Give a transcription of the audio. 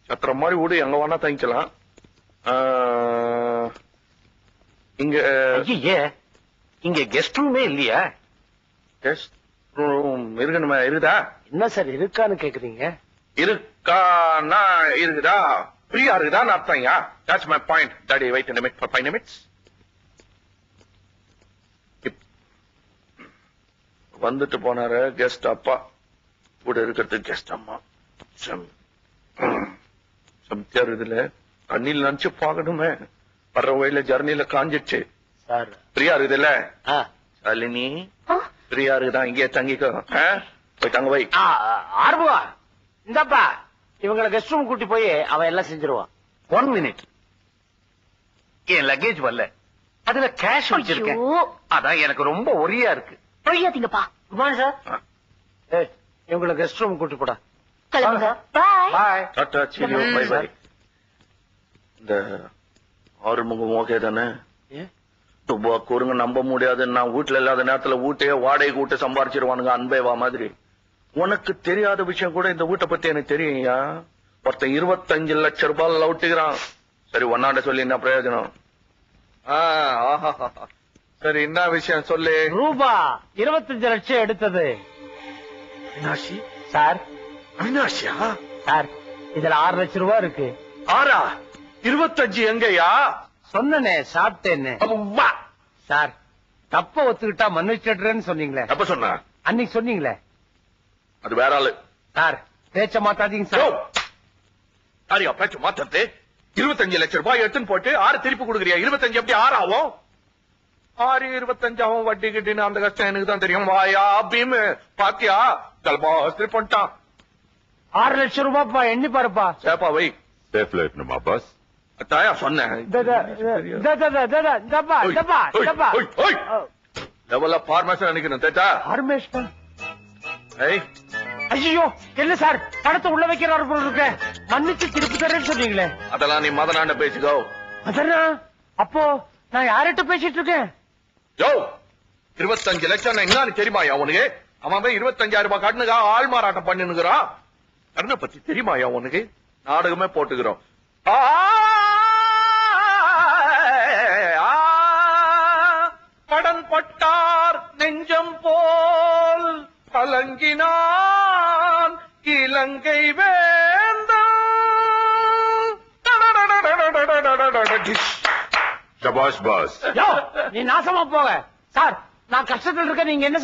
சத்திர மாதிரி வீடு எங்க வேணா தங்கிக்கலாம். இங்க இங்க கெஸ்ட் ரூமே இல்லையா? கெஸ்ட் ரூம் இருக்கணுமே. இருக்குதா? என்ன சார் இருக்கான்னு கேக்குறீங்க? இருக்கானா இருக்குதா? ஃப்ரீயா இருக்குதா அர்த்தம்யா. That's my point. Daddy wait a minute for 5 minutes. வந்துட்டு போனாரு கெஸ்ட் அப்பா, கூட இருக்கிறது கெஸ்ட் அம்மா. சம்தியார் இதுல கண்ணில் நினைச்சு பாக்கணுமே. வர்ற வழியில ஜர்னில காஞ்சிடுச்சு. சார் ஃப்ரீயா இருக்குதுல்ல? சாலினி ஃப்ரீயா இருக்குதா? இங்கே தங்கிக்கோ. போய் தங்க வை. ஆர்வா இந்தப்பா, இவங்களை கெஸ்ட் ரூம் கூட்டி போய் அவன் எல்லாம் செஞ்சிருவான். 1 minute. என் லக்கேஜ் வரல, அதுல கேஷ் வச்சிருக்கேன். அதான் எனக்கு ரொம்ப ஒரியா இருக்கு. ஒழியாதீங்கப்பா. Good morning sir. ஏய், இவங்களை கெஸ்ட் ரூம் கூட்டி போடா. கிளம்புங்க. Bye. Bye. Tata cheerio bye bye. இந்த ஆறுமுகம் ஓகே தானே? துபா கூறுங்க நம்ப முடியாது. நான் வீட்டுல இல்லாத நேரத்துல வீட்டையே வாடகை கூட்டு சம்பாரிச்சிருவானுங்க அன்பேவா மாதிரி. உனக்கு தெரியாத விஷயம் கூட இந்த வீட்டை பத்தி எனக்கு தெரியும்யா. ஒருத்தன் 25 லட்சம் ரூபாய் லவுட்டுக்கிறான். சரி ஒன்னாண்ட சொல்லி என்ன பிரயோஜனம்? சரி என்ன விஷயம் சொல்லு. ரூபா 25 லட்சம் எடுத்தது அவினாஷி. சார். அவினாஷியா? சார் இதுல 6 லட்சம் ரூபாய் இருக்கு. 6 25 எங்கயா? சொன்னனே சாப்பிட்டேன்னு. அப்பா சார் தப்ப ஒத்துக்கிட்டா மன்னிச்சிடுறேன்னு சொன்னீங்களே. எப்ப சொன்ன? அன்னைக்கு சொன்னீங்களே. அது வேற ஆளு. சார் பேச்ச மாத்தாதீங்க சார். யாரியா பேச்சு மாத்தது? 25 லட்சம் ரூபாய் எடுத்துன்னு போட்டு 6 திருப்பி கொடுக்குறியா? 25 எப்படி 6 ஆகும்? 6 25 ஆகும். வட்டி கிட்டின்னு அந்த கஷ்டம் எனக்கு தான் தெரியும். வாயா பீம் பாத்தியா கல்பாஸ்திரி பண்ணிட்டான். 6 லட்சம் ரூபாய்ப்பா, எண்ணி பாருப்பா. சேப்பா வை. சேஃப்ல இருக்கணுமா பாஸ்? தாயா சொன்னேன். லெவல்ல பார்மேஷன் நினைக்கணும் தேட்டா. ஐயோ என்ன சார் பணத்தை உள்ள வைக்கிறாரு போல இருக்க. மன்னிச்சு திருப்பி தரேன்னு சொன்னீங்களே. அதெல்லாம் நீ மதனாண்ட பேசிக்கோ. அதனா அப்போ நான் யார்கிட்ட பேசிட்டு இருக்கேன்? யோ 25 லட்சம் என்னன்னு தெரியுமாயா உனக்கு? அவன் 25,000 ரூபாய் கட்டுனுக்கா ஆள் மாறாட்டம் பண்ணினுக்கிறான். கடனை பத்தி தெரியுமாயா உனக்கு? நாடகமே போட்டுக்கிறோம். கடன் பட்டார் நெஞ்சம் போல் கலங்கினான் இலங்கை வேந்தன். ஷபாஷ் பாஸ். நீ நாசமா போக. சார் நான் கஷ்டத்தில் இருக்க, நீங்க என்ன